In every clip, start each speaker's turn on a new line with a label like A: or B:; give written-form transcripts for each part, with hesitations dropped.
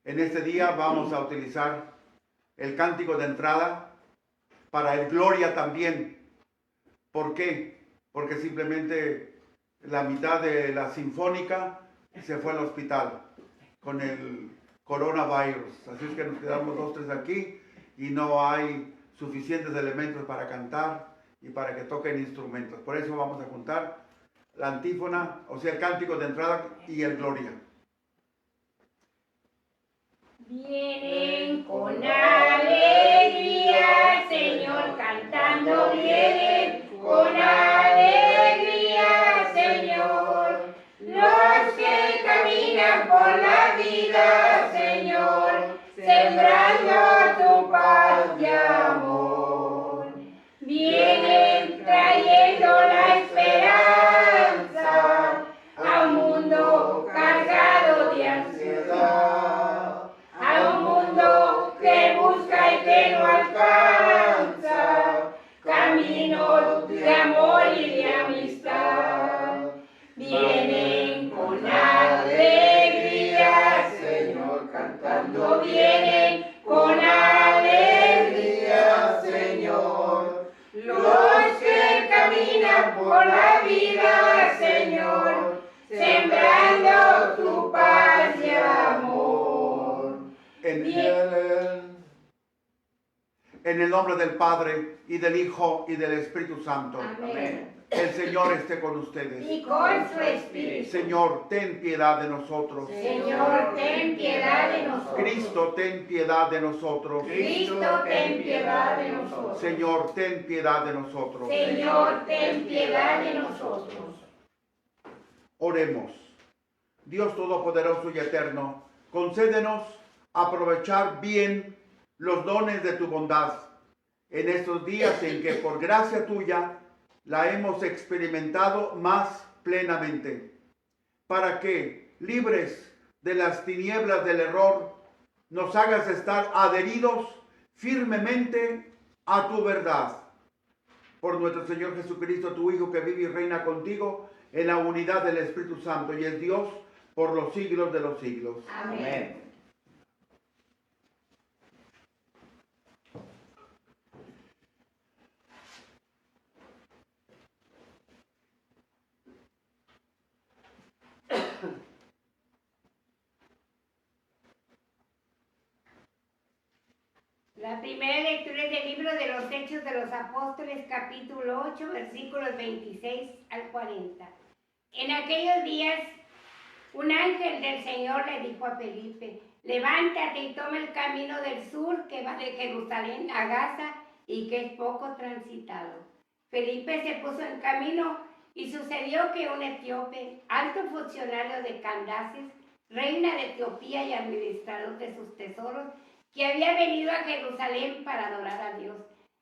A: En este día vamos a utilizar el cántico de entrada para el Gloria también. ¿Por qué? Porque simplemente la mitad de la sinfónica se fue al hospital con el coronavirus. Así es que nos quedamos 2, 3 aquí y no hay suficientes elementos para cantar y para que toquen instrumentos. Por eso vamos a juntar la antífona, o sea, el cántico de entrada y el Gloria.
B: Vienen con alegría, Señor, cantando vienen con alegría, Señor. Los que caminan por la vida, Señor, sembrando tu paz y amor. Vienen trayendo la esperanza a un mundo cargado de ansiedad, a un mundo que busca y que no alcanza caminos de amor y de amistad. Vienen con alegría, Señor, cantando vienen con alegría, Señor. Los que caminan por la vida, Señor, sembrando tu paz y amor.
A: En el nombre del Padre, y del Hijo, y del Espíritu Santo.
B: Amén.
A: El Señor esté con ustedes.
B: Y con su espíritu.
A: Señor, ten piedad de nosotros.
B: Señor, ten piedad de nosotros.
A: Cristo, ten piedad de nosotros.
B: Cristo, ten piedad de nosotros.
A: Señor, ten piedad de nosotros.
B: Señor, ten piedad de nosotros.
A: Oremos. Dios Todopoderoso y Eterno, concédenos aprovechar bien los dones de tu bondad en estos días en que por gracia tuya la hemos experimentado más plenamente, para que, libres de las tinieblas del error, nos hagas estar adheridos firmemente a tu verdad. Por nuestro Señor Jesucristo, tu Hijo, que vive y reina contigo en la unidad del Espíritu Santo y es Dios por los siglos de los siglos.
B: Amén. La primera lectura es del libro de los Hechos de los Apóstoles, capítulo 8, versículos 26 al 40. En aquellos días, un ángel del Señor le dijo a Felipe: levántate y toma el camino del sur que va de Jerusalén a Gaza y que es poco transitado. Felipe se puso en camino y sucedió que un etíope, alto funcionario de Candace, reina de Etiopía y administrador de sus tesoros, que había venido a Jerusalén para adorar a Dios,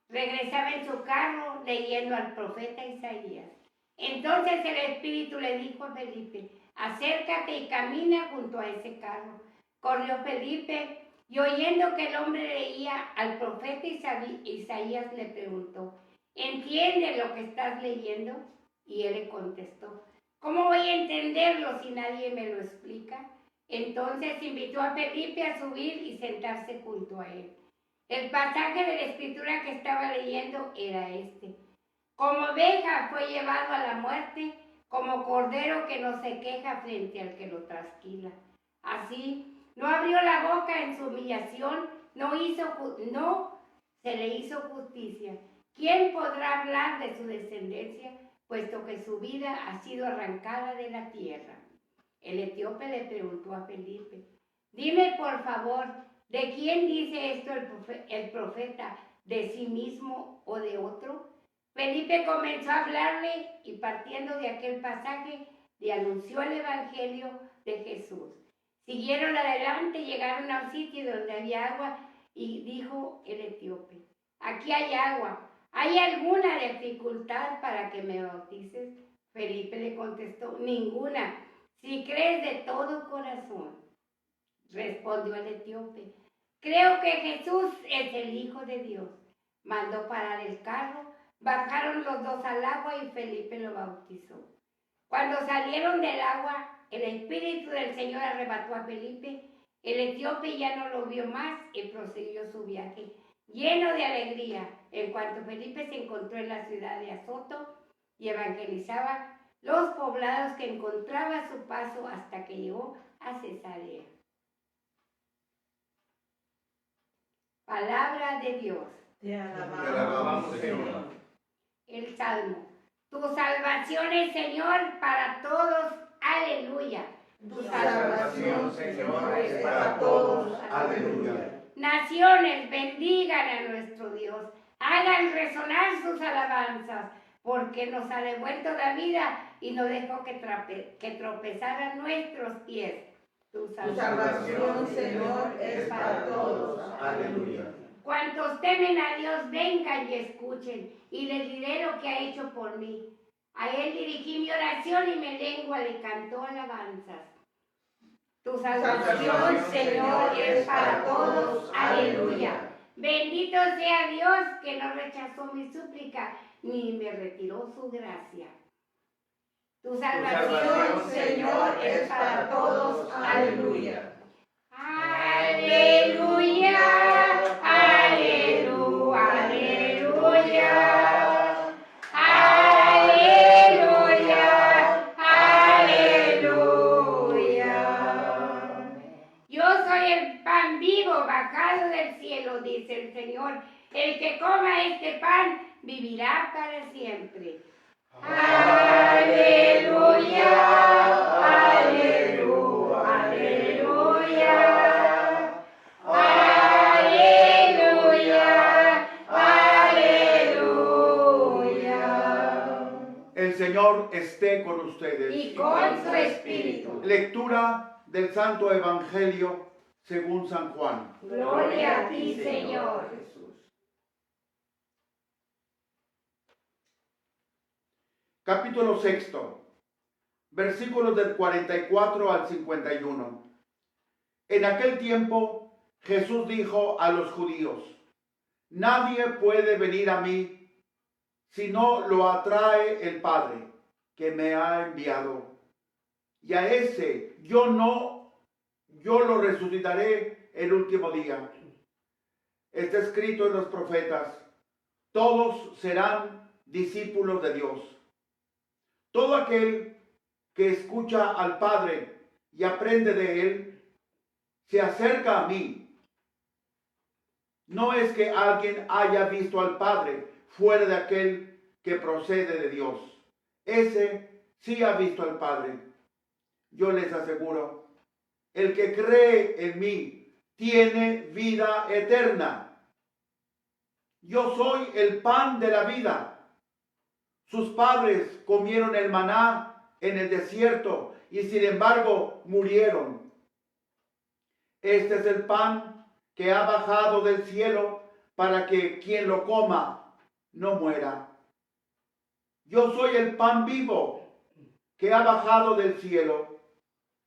B: regresaba en su carro leyendo al profeta Isaías. Entonces el Espíritu le dijo a Felipe: acércate y camina junto a ese carro. Corrió Felipe y oyendo que el hombre leía al profeta Isaías le preguntó: ¿entiendes lo que estás leyendo? Y él le contestó: ¿cómo voy a entenderlo si nadie me lo explica? Entonces invitó a Felipe a subir y sentarse junto a él. El pasaje de la escritura que estaba leyendo era este: como oveja fue llevado a la muerte, como cordero que no se queja frente al que lo trasquila. Así, no abrió la boca en su humillación, no se le hizo justicia. ¿Quién podrá hablar de su descendencia, puesto que su vida ha sido arrancada de la tierra? El etíope le preguntó a Felipe: dime por favor, ¿de quién dice esto el profeta? ¿De sí mismo o de otro? Felipe comenzó a hablarle y partiendo de aquel pasaje le anunció el evangelio de Jesús. Siguieron adelante, llegaron a un sitio donde había agua y dijo el etíope: aquí hay agua, ¿hay alguna dificultad para que me bautices? Felipe le contestó: ninguna, si crees de todo corazón. Respondió el etíope: creo que Jesús es el Hijo de Dios. Mandó parar el carro, bajaron los dos al agua y Felipe lo bautizó. Cuando salieron del agua, el Espíritu del Señor arrebató a Felipe. El etíope ya no lo vio más y prosiguió su viaje, lleno de alegría. En cuanto Felipe se encontró en la ciudad de Azoto y evangelizaba los poblados que encontraba a su paso hasta que llegó a Cesarea. Palabra de Dios.
C: Te
D: alabamos, Señor.
B: El Salmo. Tu salvación es, Señor, para todos. Aleluya.
C: Tu salvación, Señor, es para todos. Aleluya.
B: Naciones bendigan a nuestro Dios. Hagan resonar sus alabanzas, porque nos ha devuelto la vida y no dejó que tropezaran nuestros pies. Tu
C: salvación, Señor, es para todos.
D: Aleluya.
B: Cuantos temen a Dios, vengan y escuchen, y les diré lo que ha hecho por mí. A Él dirigí mi oración y mi lengua le cantó alabanzas. Tu salvación, Señor, es para todos. Aleluya. Bendito sea Dios que no rechazó mi súplica, ni me retiró su gracia. Tu salvación, Señor, es para todos. Aleluya. Aleluya. Aleluya. Aleluya. Aleluya. Yo soy el pan vivo bajado del cielo, dice el Señor. El que coma este pan vivirá para siempre. Aleluya, aleluya, aleluya, aleluya, aleluya.
A: El Señor esté con ustedes.
B: Y con su espíritu.
A: Lectura del Santo Evangelio según San Juan.
B: Gloria a ti, Señor.
A: Capítulo 6, versículos del 44 al 51. En aquel tiempo Jesús dijo a los judíos: nadie puede venir a mí si no lo atrae el Padre que me ha enviado. Y a ese yo lo resucitaré el último día. Está escrito en los profetas: todos serán discípulos de Dios. Todo aquel que escucha al Padre y aprende de Él, se acerca a mí. No es que alguien haya visto al Padre fuera de aquel que procede de Dios. Ese sí ha visto al Padre. Yo les aseguro, el que cree en mí tiene vida eterna. Yo soy el pan de la vida. Sus padres comieron el maná en el desierto y sin embargo murieron. Este es el pan que ha bajado del cielo para que quien lo coma no muera. Yo soy el pan vivo que ha bajado del cielo.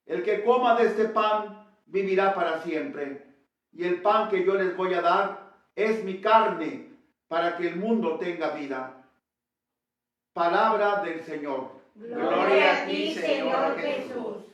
A: El que coma de este pan vivirá para siempre. Y el pan que yo les voy a dar es mi carne para que el mundo tenga vida. Palabra del Señor.
B: Gloria a ti, Señor Jesús.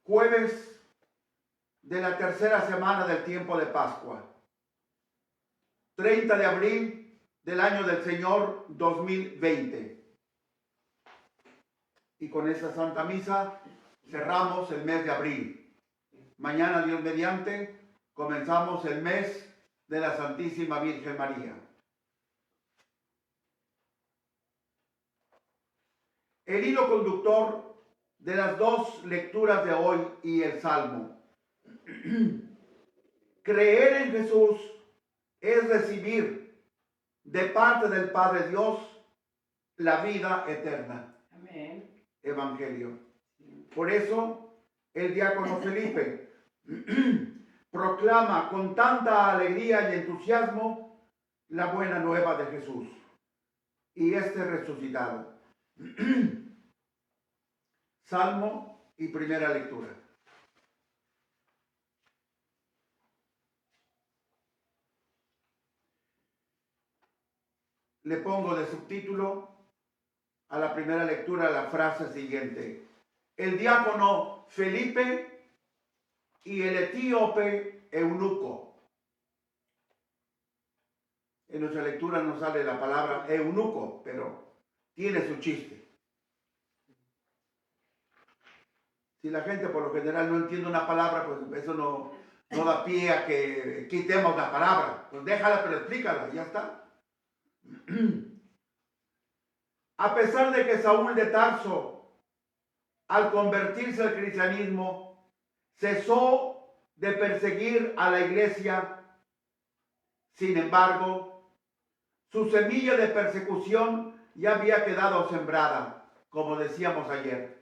A: Jueves de la tercera semana del tiempo de Pascua. 30 de abril del año del Señor 2020. Y con esta Santa Misa cerramos el mes de abril. Mañana, Dios mediante, comenzamos el mes de la Santísima Virgen María. El hilo conductor de las dos lecturas de hoy y el Salmo. Creer en Jesús es recibir de parte del Padre Dios la vida eterna.
B: Amén.
A: Evangelio. Por eso el diácono Felipe proclama con tanta alegría y entusiasmo la buena nueva de Jesús y este resucitado. Salmo y primera lectura. Le pongo de subtítulo a la primera lectura la frase siguiente: el diácono Felipe y el etíope eunuco. En nuestra lectura no sale la palabra eunuco, pero tiene su chiste. Si la gente por lo general no entiende una palabra, pues eso no da pie a que quitemos la palabra. Pues déjala, pero explícala, ya está. A pesar de que Saúl de Tarso, al convertirse al cristianismo, cesó de perseguir a la iglesia, sin embargo, su semilla de persecución ya había quedado sembrada, como decíamos ayer.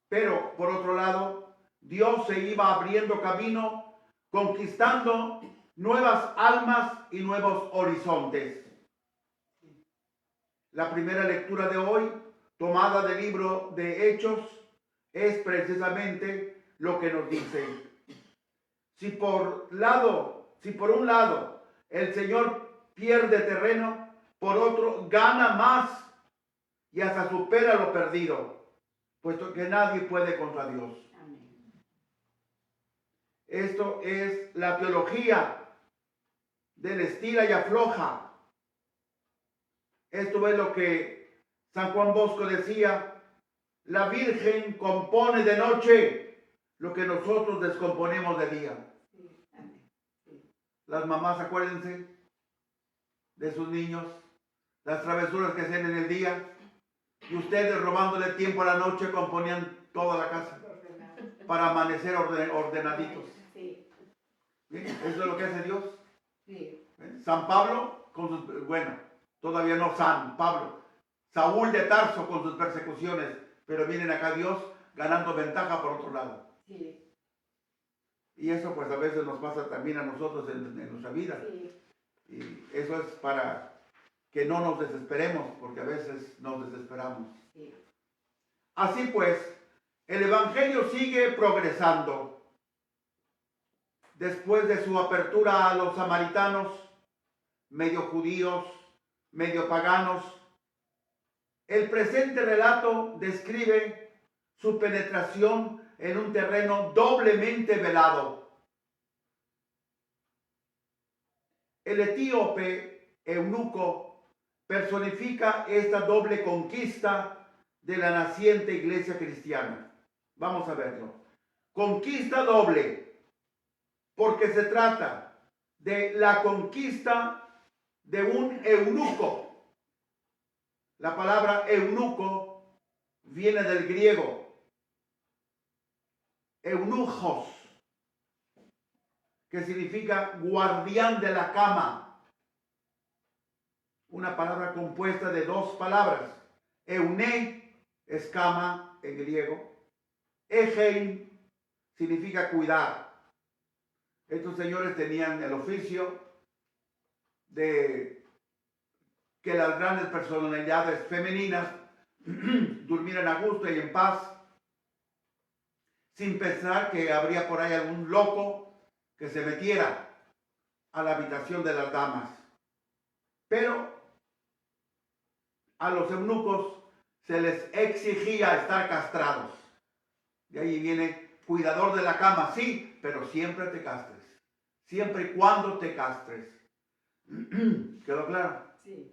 A: Pero, por otro lado, Dios se iba abriendo camino, conquistando nuevas almas y nuevos horizontes. La primera lectura de hoy, tomada del libro de Hechos, es precisamente lo que nos dice. Si por un lado el Señor pierde terreno, por otro gana más y hasta supera lo perdido, puesto que nadie puede contra Dios.
B: Amén.
A: Esto es la teología del estira y afloja. Esto es lo que San Juan Bosco decía: la Virgen compone de noche lo que nosotros descomponemos de día.
B: Sí. Amén. Sí.
A: Las mamás, acuérdense de sus niños, las travesuras que hacían en el día, y ustedes robándole tiempo a la noche componían toda la casa para amanecer ordenaditos.
B: Sí.
A: ¿Bien? Eso es lo que hace Dios.
B: Sí.
A: San Pablo con sus, todavía no San Pablo, Saúl de Tarso con sus persecuciones, pero vienen acá Dios ganando ventaja por otro lado.
B: Sí.
A: Y eso pues a veces nos pasa también a nosotros en nuestra vida.
B: Sí.
A: Y eso es para que no nos desesperemos, porque a veces nos desesperamos.
B: Sí.
A: Así pues, el Evangelio sigue progresando. Después de su apertura a los samaritanos, medio judíos, medio paganos, el presente relato describe su penetración en un terreno doblemente velado. El etíope eunuco personifica esta doble conquista de la naciente iglesia cristiana. Vamos a verlo. Conquista doble, porque se trata de la conquista de un eunuco. La palabra eunuco viene del griego eunuchos, que significa guardián de la cama. Una palabra compuesta de dos palabras. Euné es cama en griego. Egein significa cuidar. Estos señores tenían el oficio de que las grandes personalidades femeninas durmieran a gusto y en paz, sin pensar que habría por ahí algún loco que se metiera a la habitación de las damas. Pero a los eunucos se les exigía estar castrados. De ahí viene cuidador de la cama, sí, pero siempre te castres. Siempre y cuando te castres. ¿Quedó claro?
B: Sí.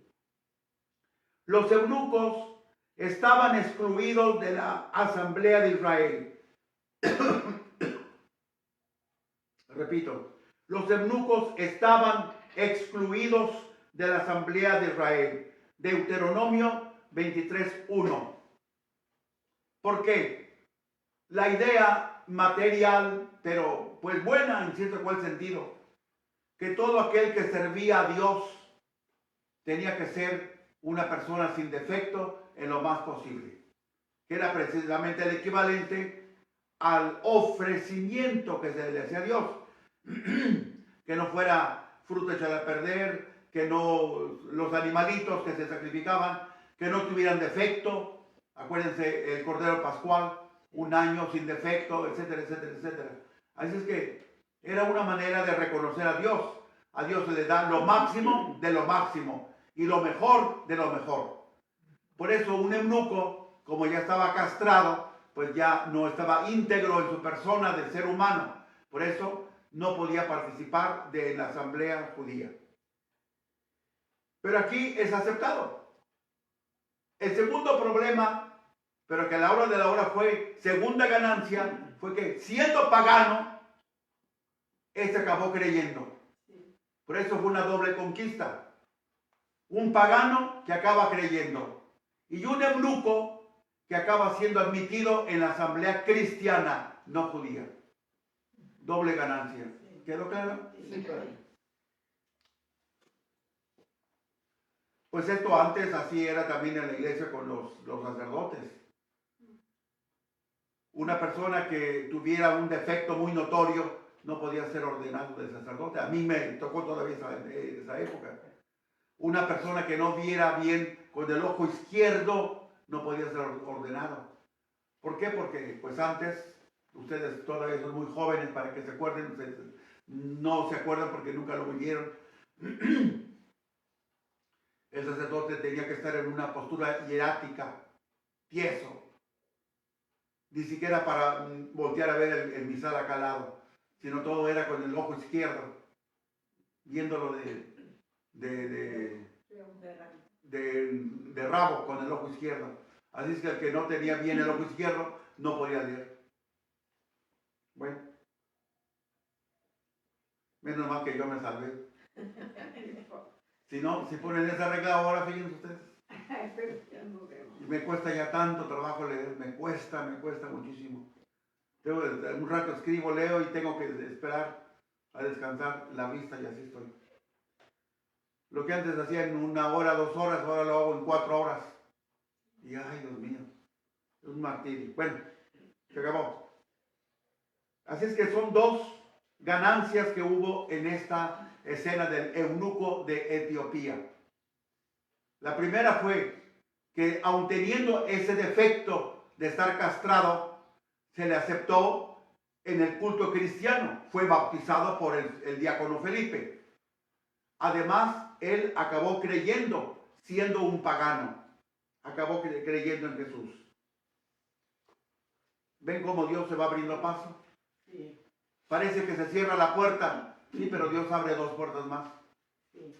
A: Los eunucos estaban excluidos de la asamblea de Israel. Repito, los eunucos estaban excluidos de la asamblea de Israel. Deuteronomio 23:1. ¿Por qué? La idea material, pero pues buena en cierto cual sentido, que todo aquel que servía a Dios tenía que ser una persona sin defecto en lo más posible, que era precisamente el equivalente al ofrecimiento que se le hacía a Dios, que no fuera fruto echado a perder, que no los animalitos que se sacrificaban, que no tuvieran defecto. Acuérdense el Cordero Pascual, 1 año sin defecto, etcétera, etcétera, etcétera. Así es que era una manera de reconocer a Dios. A Dios se le da lo máximo de lo máximo y lo mejor de lo mejor. Por eso un eunuco, como ya estaba castrado, pues ya no estaba íntegro en su persona de ser humano. Por eso no podía participar de la asamblea judía. Pero aquí es aceptado. El segundo problema, pero que a la hora de la hora fue segunda ganancia, fue que siendo pagano, este acabó creyendo. Por eso fue una doble conquista. Un pagano que acaba creyendo y un eunuco que acaba siendo admitido en la asamblea cristiana, no judía. Doble ganancia. ¿Quedó claro?
C: Sí, padre.
A: Pues esto antes así era también en la iglesia con los sacerdotes. Una persona que tuviera un defecto muy notorio no podía ser ordenado de sacerdote. A mí me tocó todavía esa época. Una persona que no viera bien con el ojo izquierdo no podía ser ordenado. ¿Por qué? Porque pues antes, ustedes todavía son muy jóvenes para que se acuerden, no se acuerdan porque nunca lo vivieron. El sacerdote tenía que estar en una postura hierática, tieso. Ni siquiera para voltear a ver el misal acá al lado, sino todo era con el ojo izquierdo, viéndolo de rabo con el ojo izquierdo. Así es que el que no tenía bien el ojo izquierdo no podía leer. Bueno, menos mal que yo me salvé. Si no, si ponen esa regla ahora, fíjense ustedes. Y me cuesta ya tanto trabajo leer, me cuesta muchísimo. Un rato escribo, leo y tengo que esperar a descansar la vista y así estoy. Lo que antes hacía en 1 hora, 2 horas, ahora lo hago en 4 horas. Y ay, Dios mío, es un martirio. Bueno, se acabó. Así es que son 2 ganancias que hubo en esta escena del eunuco de Etiopía. La primera fue que aun teniendo ese defecto de estar castrado, se le aceptó en el culto cristiano. Fue bautizado por el diácono Felipe. Además, él acabó creyendo, siendo un pagano. Acabó creyendo en Jesús. ¿Ven cómo Dios se va abriendo paso?
C: Sí.
A: Parece que se cierra la puerta. Sí, pero Dios abre 2 puertas más.
C: Sí.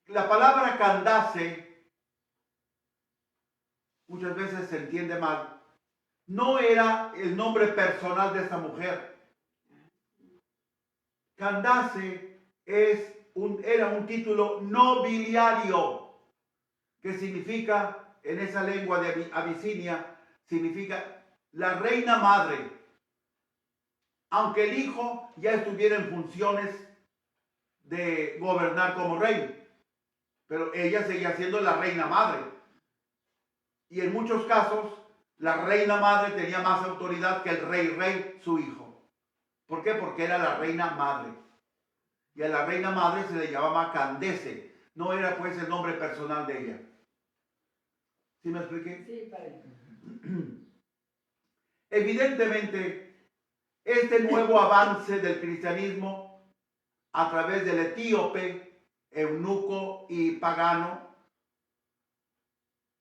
A: La palabra Candace muchas veces se entiende mal. No era el nombre personal de esta mujer. Candace era un título nobiliario que significa, en esa lengua de Abisinia, significa la reina madre. Aunque el hijo ya estuviera en funciones de gobernar como rey, pero ella seguía siendo la reina madre. Y en muchos casos, la reina madre tenía más autoridad que el rey, su hijo. ¿Por qué? Porque era la reina madre. Y a la reina madre se le llamaba Candace. No era pues el nombre personal de ella. ¿Sí me expliqué?
C: Sí, padre.
A: Evidentemente, este nuevo avance del cristianismo a través del etíope, eunuco y pagano,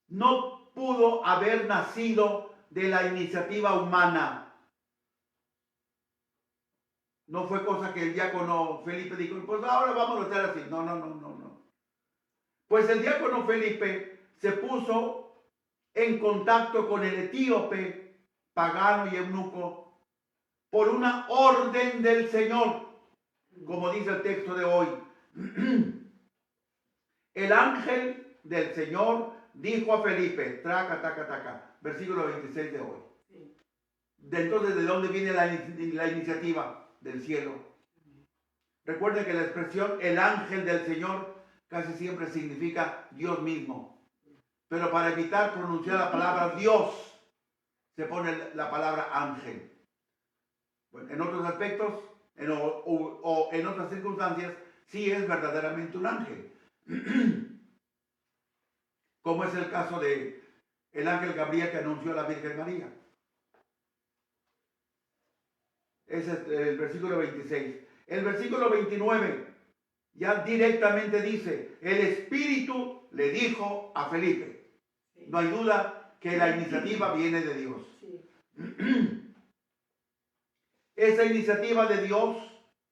A: no pudo haber nacido de la iniciativa humana. No fue cosa que el diácono Felipe dijo, pues ahora vamos a hacer así. No. Pues el diácono Felipe se puso en contacto con el etíope, pagano y eunuco, por una orden del Señor, como dice el texto de hoy. El ángel del Señor dijo a Felipe, traca, taca, taca, versículo 26 de hoy. Entonces, ¿de dónde viene la iniciativa? Del cielo. Recuerden que la expresión el ángel del Señor casi siempre significa Dios mismo. Pero para evitar pronunciar la palabra Dios, se pone la palabra ángel. Bueno, en otros aspectos o en otras circunstancias, sí es verdaderamente un ángel. Como es el caso de el ángel Gabriel que anunció a la Virgen María. Ese es el versículo 26. El versículo 29 ya directamente dice, el Espíritu le dijo a Felipe. No hay duda que la iniciativa viene de Dios. Esa iniciativa de Dios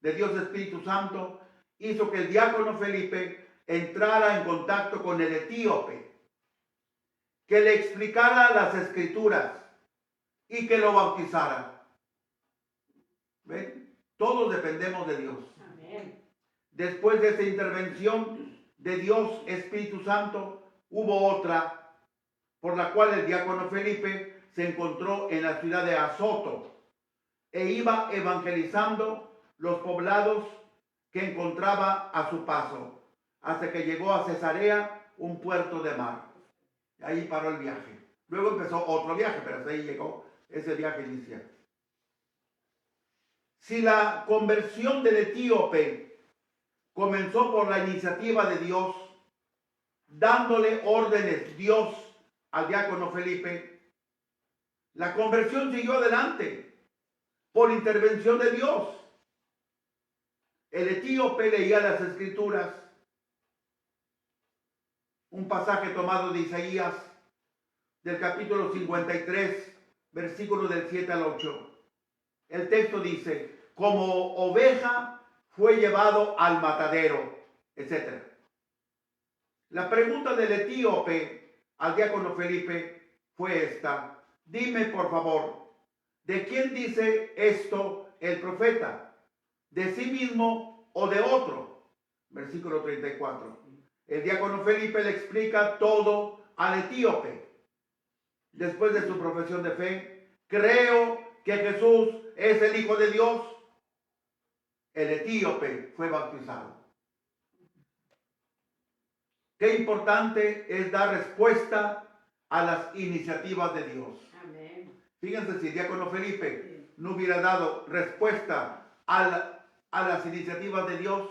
A: Espíritu Santo, hizo que el diácono Felipe entrara en contacto con el etíope, que le explicara las escrituras y que lo bautizara. ¿Ven? Todos dependemos de Dios.
B: Amén.
A: Después de esa intervención de Dios Espíritu Santo, hubo otra por la cual el diácono Felipe se encontró en la ciudad de Azoto e iba evangelizando los poblados que encontraba a su paso, hasta que llegó a Cesarea, un puerto de mar. Ahí paró el viaje. Luego empezó otro viaje, pero hasta ahí llegó ese viaje inicial. Si la conversión del etíope comenzó por la iniciativa de Dios, dándole órdenes Dios al diácono Felipe, la conversión siguió adelante por intervención de Dios. El etíope leía las escrituras, un pasaje tomado de Isaías, del capítulo 53, versículos del 7 al 8. El texto dice, como oveja fue llevado al matadero, etc. La pregunta del etíope al diácono Felipe fue esta: dime por favor, ¿de quién dice esto el profeta? ¿De sí mismo o de otro? Versículo 34. El diácono Felipe le explica todo al etíope. Después de su profesión de fe, creo que Jesús es el Hijo de Dios. El etíope fue bautizado. Qué importante es dar respuesta a las iniciativas de Dios.
B: Amén.
A: Fíjense, si el diácono Felipe no hubiera dado respuesta a las iniciativas de Dios,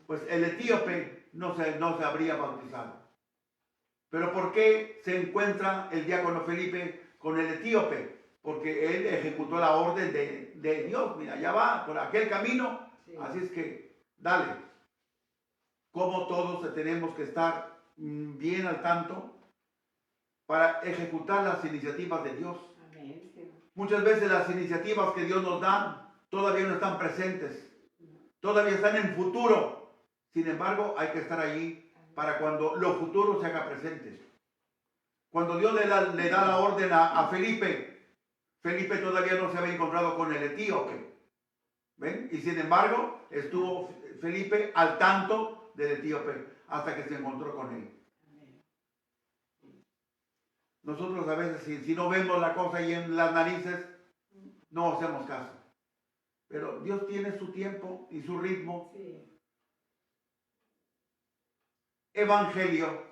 A: pues el etíope no se habría bautizado. Pero ¿por qué se encuentra el diácono Felipe con el etíope? Porque él ejecutó la orden de Dios. Mira, ya va por aquel camino. Sí. Así es que, dale. Como todos tenemos que estar bien al tanto para ejecutar las iniciativas de Dios.
B: Amén.
A: Muchas veces las iniciativas que Dios nos da todavía no están presentes. Todavía están en futuro. Sin embargo, hay que estar allí para cuando lo futuro se haga presente. Cuando Dios le da la orden a Felipe, Felipe todavía no se había encontrado con el etíope. ¿Ven? Y sin embargo, estuvo Felipe al tanto del etíope hasta que se encontró con él. Nosotros a veces, si no vemos la cosa ahí en las narices, no hacemos caso. Pero Dios tiene su tiempo y su ritmo.
B: Sí.
A: Evangelio.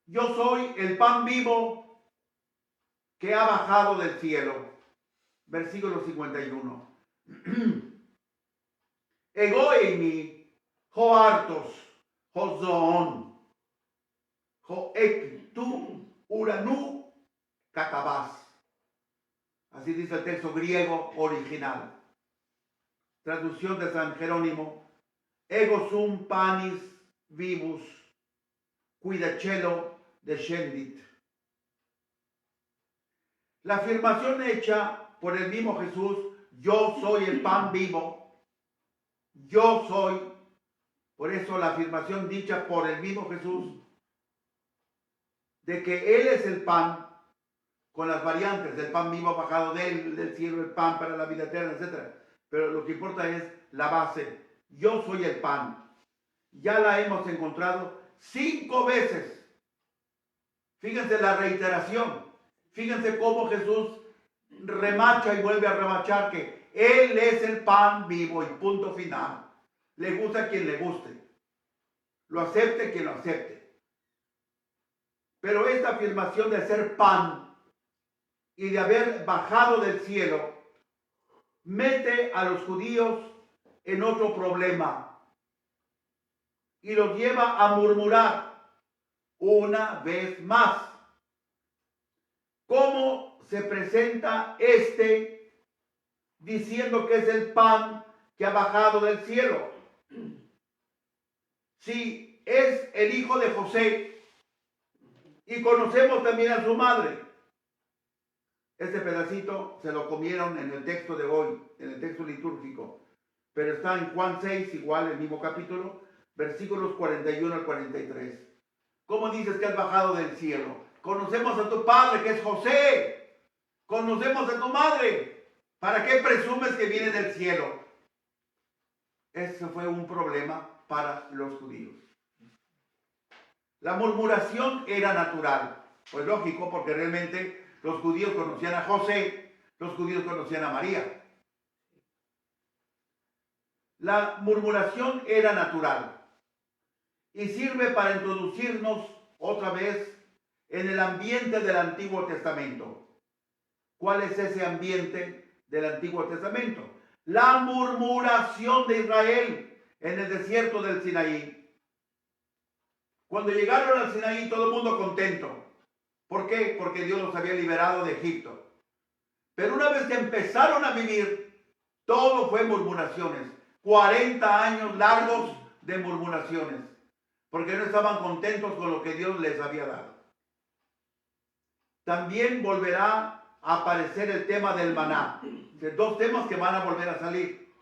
A: Yo soy el pan vivo que ha bajado del cielo. Versículo 51. Egoimi, hoartos, hozoon, hoektu, uranu, katabas. Así dice el texto griego original. Traducción de San Jerónimo. Ego sum panis vivus, cuidachelo descendit. La afirmación hecha por el mismo Jesús, yo soy el pan vivo, yo soy, por eso la afirmación dicha por el mismo Jesús, de que Él es el pan, con las variantes, el pan vivo bajado del cielo, el pan para la vida eterna, etc. Pero lo que importa es la base. Yo soy el pan. Ya la hemos encontrado 5 veces. Fíjense la reiteración. Fíjense cómo Jesús remacha y vuelve a remachar que Él es el pan vivo y punto final. Le gusta a quien le guste. Lo acepte quien lo acepte. Pero esta afirmación de ser pan y de haber bajado del cielo mete a los judíos en otro problema y los lleva a murmurar una vez más. ¿Cómo se presenta diciendo que es el pan que ha bajado del cielo? Si es el hijo de José y conocemos también a su madre. Este pedacito se lo comieron en el texto de hoy, en el texto litúrgico, pero está en Juan 6, igual el mismo capítulo, versículos 41 al 43. ¿Cómo dices que has bajado del cielo? Conocemos a tu padre, que es José. Conocemos a tu madre. ¿Para qué presumes que viene del cielo? Ese fue un problema para los judíos. La murmuración era natural. Pues lógico, porque realmente los judíos conocían a José, los judíos conocían a María. La murmuración era natural y sirve para introducirnos otra vez en el ambiente del Antiguo Testamento. ¿Cuál es ese ambiente del Antiguo Testamento? La murmuración de Israel en el desierto del Sinaí. Cuando llegaron al Sinaí, todo el mundo contento. ¿Por qué? Porque Dios los había liberado de Egipto. Pero una vez que empezaron a vivir, todo fue murmuraciones. 40 años largos de murmuraciones. Porque no estaban contentos con lo que Dios les había dado. También volverá a aparecer el tema del maná. De 2 temas que van a volver a salir.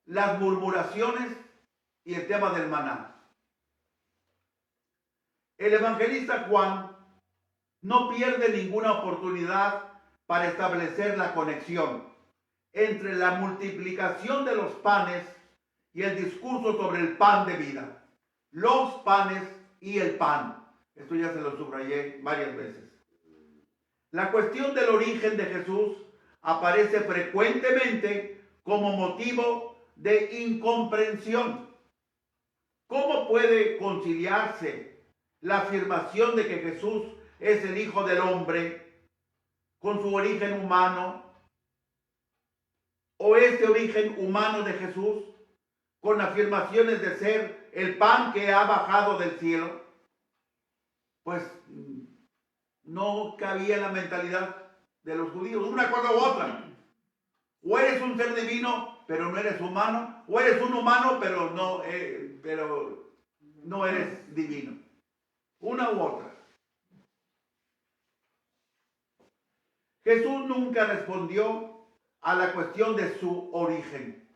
A: Las murmuraciones y el tema del maná. El evangelista Juan no pierde ninguna oportunidad para establecer la conexión entre la multiplicación de los panes y el discurso sobre el pan de vida. Los panes y el pan. Esto ya se lo subrayé varias veces. La cuestión del origen de Jesús aparece frecuentemente como motivo de incomprensión. ¿Cómo puede conciliarse la afirmación de que Jesús es el Hijo del Hombre con su origen humano, o este origen humano de Jesús con afirmaciones de ser el pan que ha bajado del cielo? Pues no cabía en la mentalidad de los judíos, una cosa u otra. O eres un ser divino, pero no eres humano, o eres un humano, pero no eres divino. Una u otra. Jesús nunca respondió a la cuestión de su origen.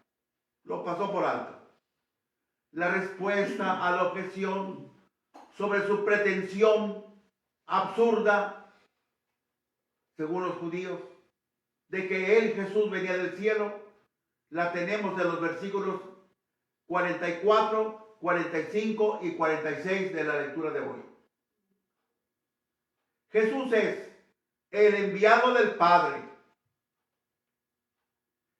A: Lo pasó por alto. La respuesta a la objeción sobre su pretensión absurda, según los judíos, de que él, Jesús, venía del cielo, la tenemos en los versículos 44, 45 y 46 de la lectura de hoy. Jesús es el enviado del Padre.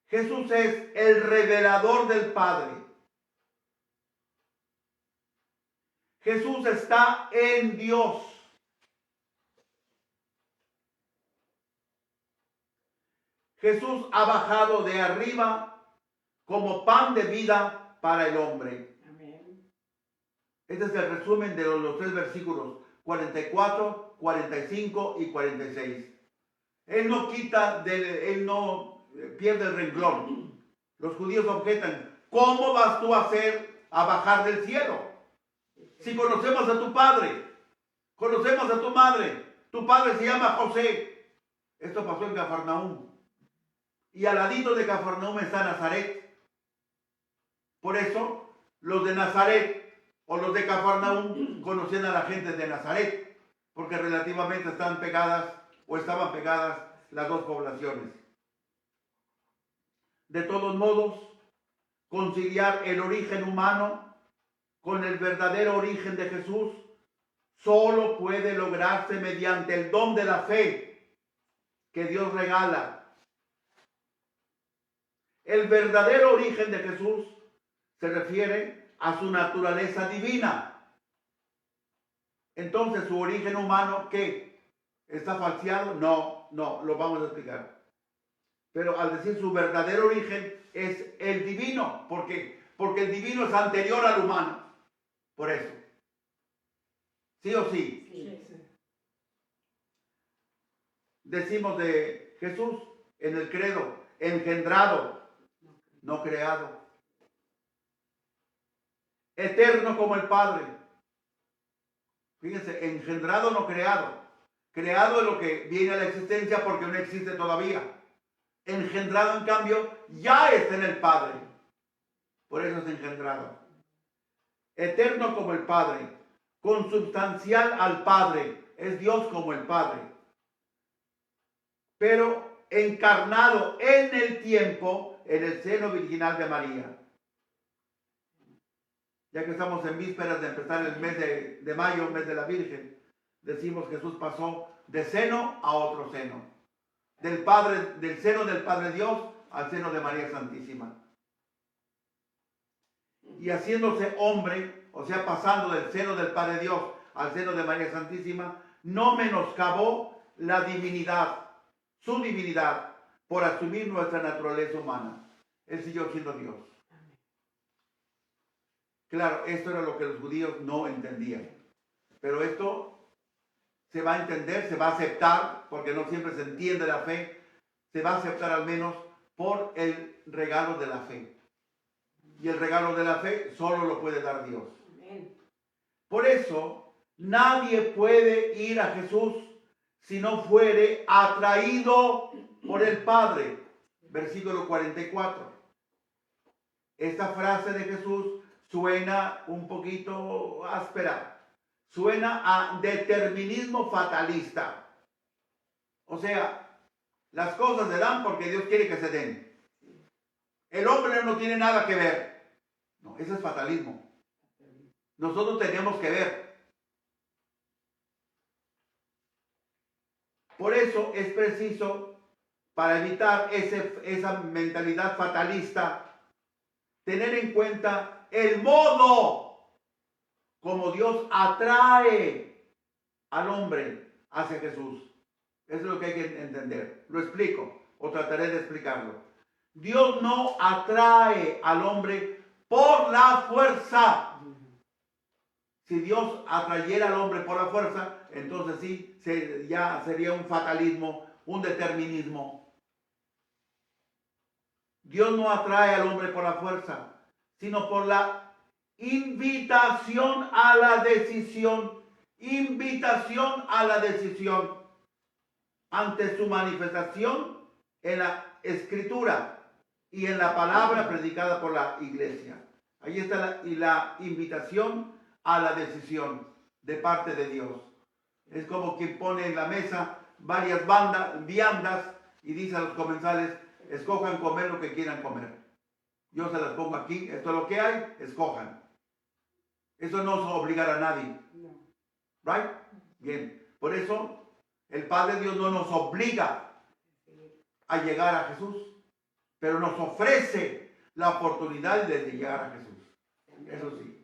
A: Jesús es el revelador del Padre. Jesús está en Dios. Jesús ha bajado de arriba como pan de vida para el hombre.
B: Amén.
A: Este es el resumen de los 3 versículos 44, 45 y 46. Él no pierde el renglón. Los judíos objetan: ¿cómo vas tú a bajar del cielo? Si conocemos a tu padre, conocemos a tu madre, tu padre se llama José. Esto pasó en Cafarnaúm. Y al ladito de Cafarnaúm está Nazaret. Por eso, los de Nazaret o los de Cafarnaúm conocían a la gente de Nazaret, porque relativamente están pegadas o estaban pegadas las dos poblaciones. De todos modos, conciliar el origen humano con el verdadero origen de Jesús solo puede lograrse mediante el don de la fe que Dios regala. El verdadero origen de Jesús se refiere a su naturaleza divina. Entonces, su origen humano, ¿qué? ¿Está falseado? No, lo vamos a explicar. Pero al decir su verdadero origen es el divino. ¿Por qué? Porque el divino es anterior al humano. Por eso. ¿Sí o sí? Decimos de Jesús en el credo, engendrado, no creado. Eterno como el Padre. Fíjense, engendrado, no creado. Creado es lo que viene a la existencia porque no existe todavía. Engendrado, en cambio, ya está en el Padre. Por eso es engendrado. Eterno como el Padre. Consubstancial al Padre. Es Dios como el Padre. Pero encarnado en el tiempo, en el seno virginal de María. Ya que estamos en vísperas de empezar el mes de mayo, mes de la Virgen, decimos que Jesús pasó de seno a otro seno. Del seno del Padre Dios al seno de María Santísima. Y haciéndose hombre, o sea, pasando del seno del Padre Dios al seno de María Santísima, no menoscabó la divinidad, su divinidad, por asumir nuestra naturaleza humana. Él siguió siendo Dios. Claro, esto era lo que los judíos no entendían. Pero esto se va a entender, se va a aceptar, porque no siempre se entiende la fe, se va a aceptar al menos por el regalo de la fe. Y el regalo de la fe solo lo puede dar Dios. Por eso, nadie puede ir a Jesús si no fuere atraído por el Padre. Versículo 44. Esta frase de Jesús suena un poquito áspera. Suena a determinismo fatalista. O sea, las cosas se dan porque Dios quiere que se den. El hombre no tiene nada que ver. No, eso es fatalismo. Nosotros tenemos que ver. Por eso es preciso, para evitar esa mentalidad fatalista, tener en cuenta el modo como Dios atrae al hombre hacia Jesús. Eso es lo que hay que entender. Lo explico, o trataré de explicarlo. Dios no atrae al hombre por la fuerza. Si Dios atrayera al hombre por la fuerza, entonces sí, ya sería un fatalismo, un determinismo. Dios no atrae al hombre por la fuerza, sino por la invitación a la decisión. Invitación a la decisión ante su manifestación en la Escritura y en la palabra predicada por la iglesia. Ahí está la invitación a la decisión de parte de Dios. Es como quien pone en la mesa varias viandas y dice a los comensales, escojan comer lo que quieran comer. Yo se las pongo aquí, esto es lo que hay, escojan. Eso no es obligar a nadie. ¿Right? Bien. Por eso, el Padre Dios no nos obliga a llegar a Jesús, pero nos ofrece la oportunidad de llegar a Jesús. Eso sí.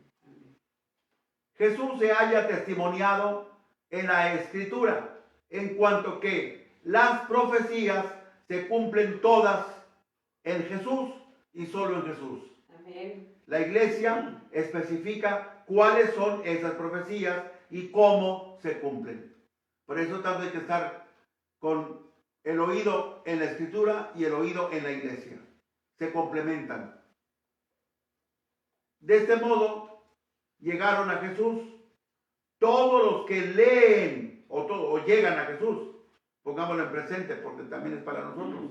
A: Jesús se halla testimoniado en la Escritura, en cuanto que las profecías se cumplen todas en Jesús y solo en Jesús.
B: Amén.
A: La iglesia especifica cuáles son esas profecías y cómo se cumplen. Por eso tanto hay que estar con el oído en la Escritura y el oído en la iglesia. Se complementan. De este modo, llegaron a Jesús todos los que leen o llegan a Jesús. Pongámoslo en presente porque también es para nosotros.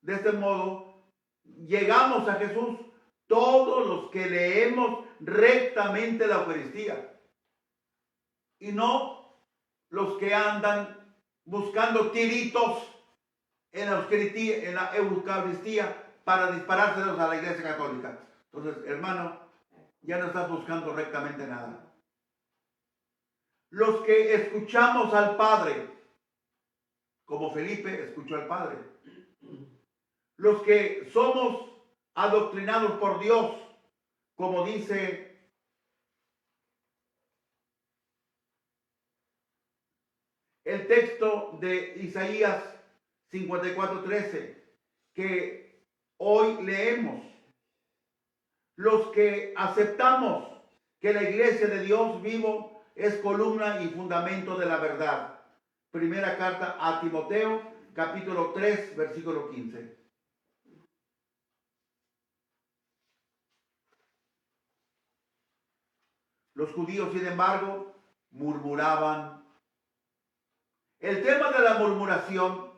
A: De este modo, llegamos a Jesús todos los que leemos rectamente la Eucaristía. Y no los que andan buscando tiritos en la Eucaristía para disparárselos a la Iglesia Católica. Entonces, hermano, ya no estás buscando rectamente nada. Los que escuchamos al Padre, como Felipe escuchó al Padre. Los que somos adoctrinados por Dios, como dice el texto de Isaías 54:13, que hoy leemos. Los que aceptamos que la iglesia de Dios vivo es columna y fundamento de la verdad. Primera carta a Timoteo, capítulo 3, versículo 15. Los judíos, sin embargo, murmuraban. El tema de la murmuración,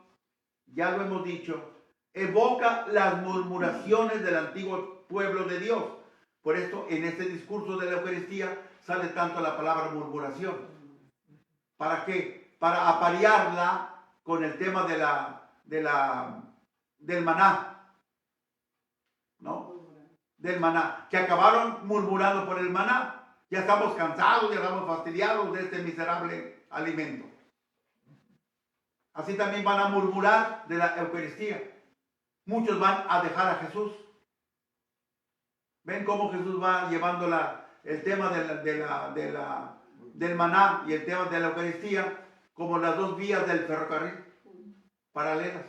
A: ya lo hemos dicho, evoca las murmuraciones del antiguo pueblo de Dios. Por esto, en este discurso de la Eucaristía sale tanto la palabra murmuración. ¿Para qué? Para aparearla con el tema del maná, ¿no? Del maná, que acabaron murmurando por el maná. Ya estamos cansados, ya estamos fastidiados de este miserable alimento. Así también van a murmurar de la Eucaristía. Muchos van a dejar a Jesús. ¿Ven cómo Jesús va llevando el tema del maná y el tema de la Eucaristía como las dos vías del ferrocarril paralelas?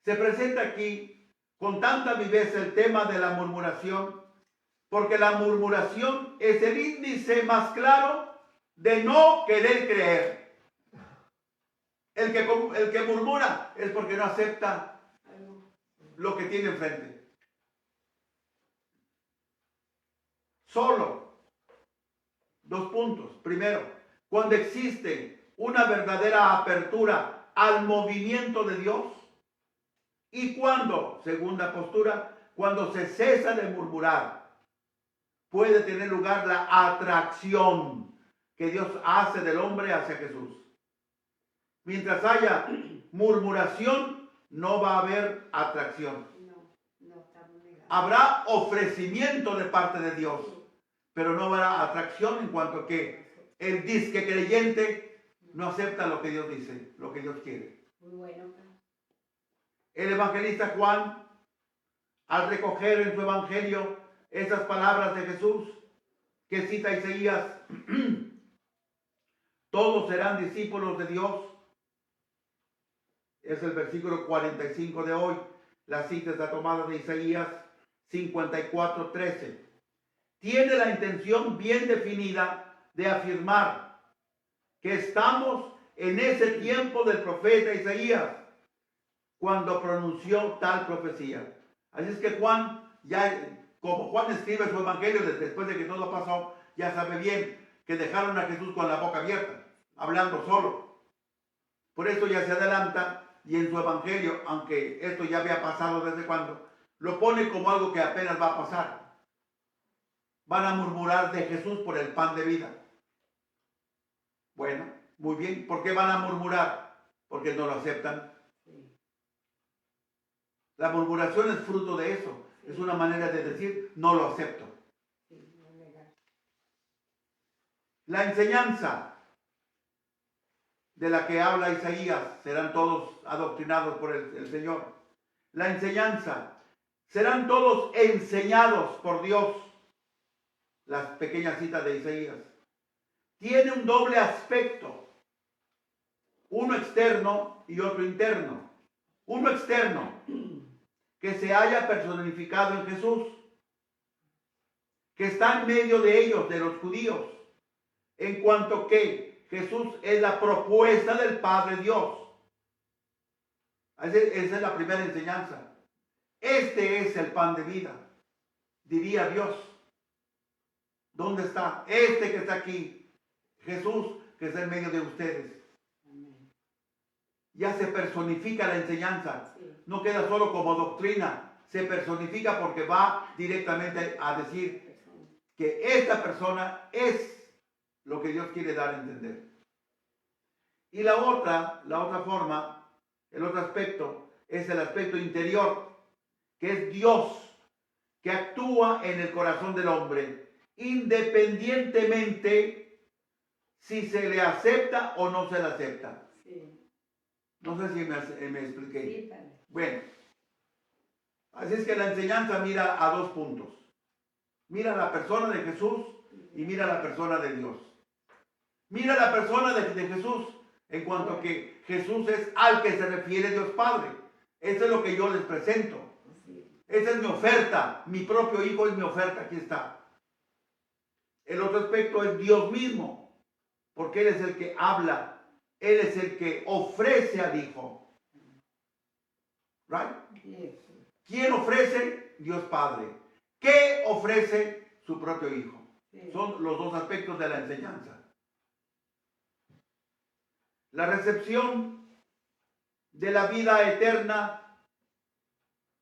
A: Se presenta aquí con tanta viveza el tema de la murmuración, porque la murmuración es el índice más claro de no querer creer. El que murmura es porque no acepta lo que tiene enfrente. Solo dos puntos. Primero, cuando existe una verdadera apertura al movimiento de Dios, y cuando, segunda postura, cuando se cesa de murmurar, puede tener lugar la atracción que Dios hace del hombre hacia Jesús. Mientras haya murmuración, no va a haber atracción. Habrá ofrecimiento de parte de Dios, pero no habrá atracción en cuanto que el disque creyente no acepta lo que Dios dice, lo que Dios quiere.
B: Muy bueno.
A: El evangelista Juan, al recoger en su evangelio esas palabras de Jesús que cita Isaías, todos serán discípulos de Dios. Es el versículo 45 de hoy. La cita está tomada de Isaías 54:13. Tiene la intención bien definida de afirmar que estamos en ese tiempo del profeta Isaías, cuando pronunció tal profecía. Así es que Juan, como Juan escribe su evangelio después de que todo pasó, ya sabe bien que dejaron a Jesús con la boca abierta, hablando solo. Por eso ya se adelanta y en su evangelio, aunque esto ya había pasado desde cuando, lo pone como algo que apenas va a pasar. Van a murmurar de Jesús por el pan de vida. Bueno, muy bien. ¿Por qué van a murmurar? Porque no lo aceptan. La murmuración es fruto de eso. Es una manera de decir, no lo acepto. La enseñanza de la que habla Isaías, serán todos adoctrinados por el Señor. La enseñanza, serán todos enseñados por Dios. Las pequeñas citas de Isaías. Tiene un doble aspecto. Uno externo y otro interno. Uno externo, que se haya personificado en Jesús, que está en medio de ellos, de los judíos, en cuanto que Jesús es la propuesta del Padre Dios. Esa es la primera enseñanza. Este es el pan de vida, diría Dios. ¿Dónde está? Este que está aquí, Jesús, que está en medio de ustedes. Ya se personifica la enseñanza. No queda solo como doctrina, se personifica porque va directamente a decir que esta persona es lo que Dios quiere dar a entender. Y la otra forma, el otro aspecto, es el aspecto interior, que es Dios, que actúa en el corazón del hombre, independientemente si se le acepta o no se le acepta.
B: Sí.
A: No sé si me expliqué.
B: Sí, padre.
A: Bueno, así es que la enseñanza mira a dos puntos. Mira la persona de Jesús y mira la persona de Dios. Mira la persona de Jesús en cuanto a que Jesús es al que se refiere Dios Padre. Eso es lo que yo les presento.
B: Sí.
A: Esa es mi oferta. Mi propio Hijo es mi oferta. Aquí está. El otro aspecto es Dios mismo, porque Él es el que habla. Él es el que ofrece al Hijo. Right?
B: Yes.
A: ¿Quién ofrece? Dios Padre. ¿Qué ofrece? Su propio Hijo.
B: Sí.
A: Son los dos aspectos de la enseñanza. La recepción de la vida eterna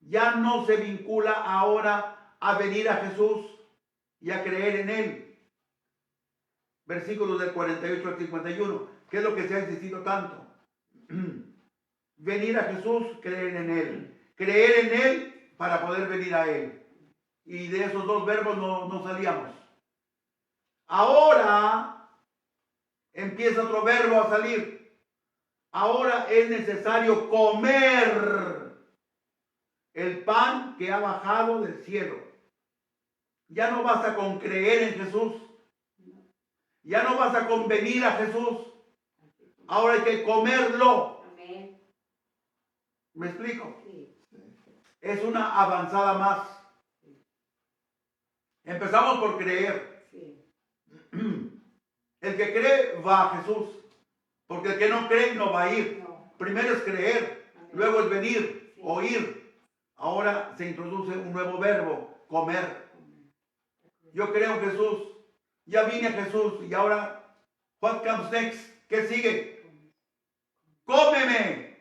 A: ya no se vincula ahora a venir a Jesús y a creer en Él. Versículos del 48 al 51. ¿Qué es lo que se ha insistido tanto? Venir a Jesús, creer en Él. Creer en Él para poder venir a Él. Y de esos dos verbos no salíamos. Ahora empieza otro verbo a salir. Ahora es necesario comer el pan que ha bajado del cielo. Ya no basta con creer en Jesús. Ya no basta con venir a Jesús. Ahora hay que comerlo.
B: Amén.
A: ¿Me explico?
B: Sí.
A: Es una avanzada más. Empezamos por creer.
B: Sí.
A: El que cree va a Jesús. Porque el que no cree no va a ir.
B: No.
A: Primero es creer.
B: Amén.
A: Luego es venir,
B: Sí.
A: oír. Ahora se introduce un nuevo verbo, comer. Yo creo en Jesús. Ya vine a Jesús. Y ahora, what comes next? ¿Qué sigue? ¡Cómeme!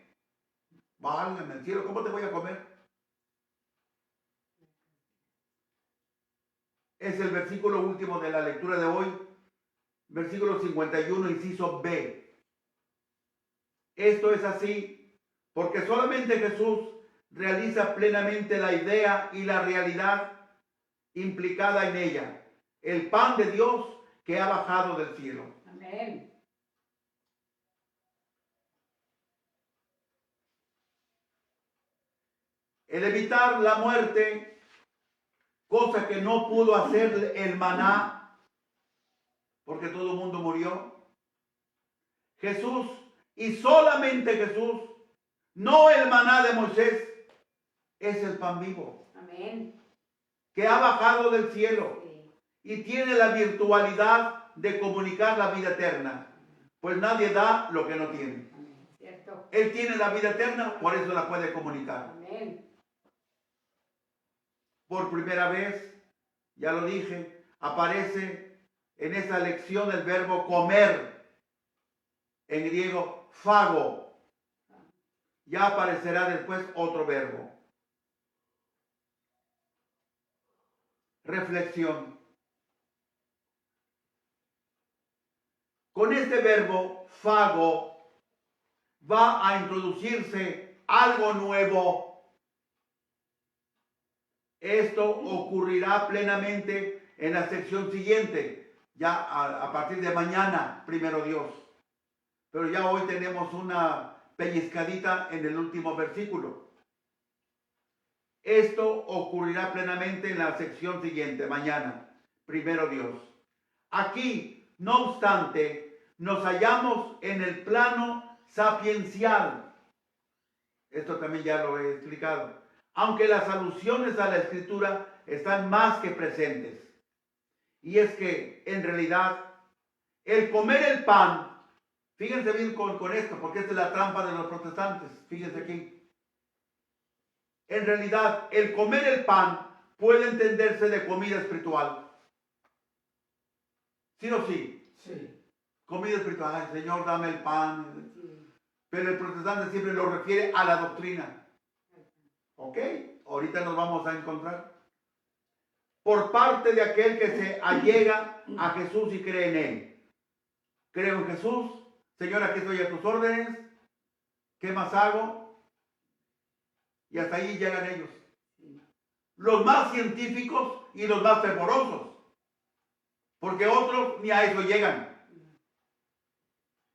A: Válgame el cielo, ¿cómo te voy a comer? Es el versículo último de la lectura de hoy. Versículo 51, inciso B. Esto es así porque solamente Jesús realiza plenamente la idea y la realidad implicada en ella. El pan de Dios que ha bajado del cielo.
B: Amén.
A: El evitar la muerte, cosa que no pudo hacer el maná, porque todo el mundo murió. Jesús, y solamente Jesús, no el maná de Moisés, es el pan vivo,
B: Amén.
A: que ha bajado del cielo
B: Sí.
A: y tiene la virtualidad de comunicar la vida eterna, pues nadie da lo que no tiene.
B: Amén. Cierto.
A: Él tiene la vida eterna, por eso la puede comunicar.
B: Amén.
A: Por primera vez, ya lo dije, aparece en esa lección el verbo comer, en griego fago. Ya aparecerá después otro verbo. Reflexión. Con este verbo fago va a introducirse algo nuevo. Esto ocurrirá plenamente en la sección siguiente, ya a partir de mañana, primero Dios. Pero ya hoy tenemos una pellizcadita en el último versículo. Esto ocurrirá plenamente en la sección siguiente, mañana, primero Dios. Aquí, no obstante, nos hallamos en el plano sapiencial. Esto también ya lo he explicado. Aunque las alusiones a la escritura están más que presentes. Y es que, en realidad, el comer el pan, fíjense bien con esto, porque esta es la trampa de los protestantes, fíjense aquí. En realidad, el comer el pan puede entenderse de comida espiritual. ¿Sí o sí?
C: Sí.
A: Comida espiritual, ay, Señor, dame el pan.
B: Sí.
A: Pero el protestante siempre lo refiere a la doctrina. ¿Ok? Ahorita nos vamos a encontrar. Por parte de aquel que se allega a Jesús y cree en Él. creo en Jesús, Señor, aquí estoy a tus órdenes, ¿qué más hago? Y hasta ahí llegan ellos. Los más científicos y los más fervorosos, porque otros ni a eso llegan.